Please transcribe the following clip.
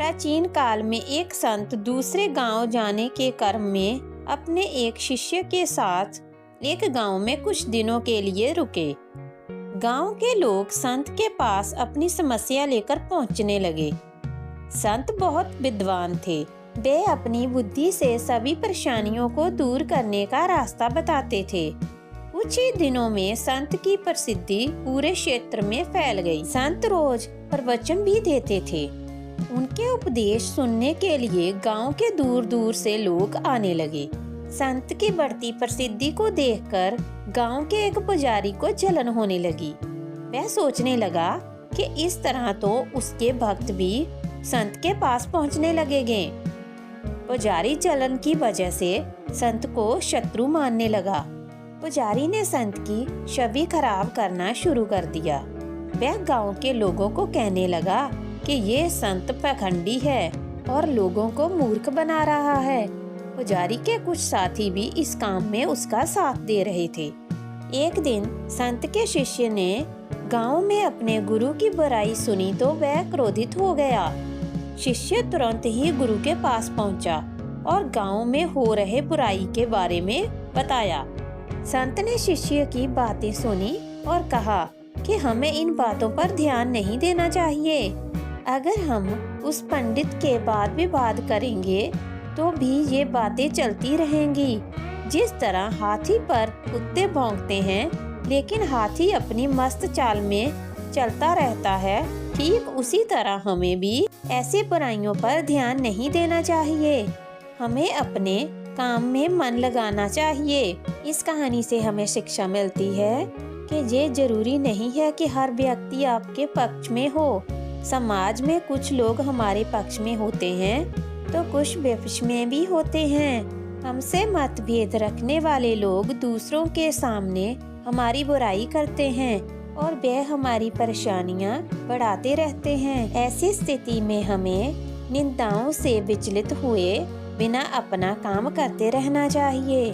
प्राचीन काल में एक संत दूसरे गांव जाने के क्रम में अपने एक शिष्य के साथ एक गांव में कुछ दिनों के लिए रुके। गांव के लोग संत के पास अपनी समस्या लेकर पहुंचने लगे। संत बहुत विद्वान थे। वे अपनी बुद्धि से सभी परेशानियों को दूर करने का रास्ता बताते थे। कुछ ही दिनों में संत की प्रसिद्धि पूरे क्षेत्र में फैल गई। संत रोज प्रवचन भी देते थे। उनके उपदेश सुनने के लिए गांव के दूर दूर से लोग आने लगे। संत की बढ़ती प्रसिद्धि को देखकर गांव के एक पुजारी को जलन होने लगी। वह सोचने लगा कि इस तरह तो उसके भक्त भी संत के पास पहुंचने लगेंगे। पुजारी जलन की वजह से संत को शत्रु मानने लगा। पुजारी ने संत की छवि खराब करना शुरू कर दिया। वह गांव के लोगों को कहने लगा कि ये संत पाखंडी है और लोगों को मूर्ख बना रहा है। पुजारी के कुछ साथी भी इस काम में उसका साथ दे रहे थे। एक दिन संत के शिष्य ने गांव में अपने गुरु की बुराई सुनी तो वह क्रोधित हो गया। शिष्य तुरंत ही गुरु के पास पहुंचा और गांव में हो रहे बुराई के बारे में बताया। संत ने शिष्य की बातें सुनी और कहा कि हमें इन बातों पर ध्यान नहीं देना चाहिए। अगर हम उस पंडित के बाद विवाद करेंगे तो भी ये बातें चलती रहेंगी। जिस तरह हाथी पर कुत्ते भौंकते हैं लेकिन हाथी अपनी मस्त चाल में चलता रहता है, ठीक उसी तरह हमें भी ऐसे बुराइयों पर ध्यान नहीं देना चाहिए। हमें अपने काम में मन लगाना चाहिए। इस कहानी से हमें शिक्षा मिलती है कि ये जरूरी नहीं है कि हर व्यक्ति आपके पक्ष में हो। समाज में कुछ लोग हमारे पक्ष में होते हैं तो कुछ विपक्ष में भी होते हैं। हमसे मतभेद रखने वाले लोग दूसरों के सामने हमारी बुराई करते हैं और वह हमारी परेशानियां बढ़ाते रहते हैं। ऐसी स्थिति में हमें निंदाओं से विचलित हुए बिना अपना काम करते रहना चाहिए।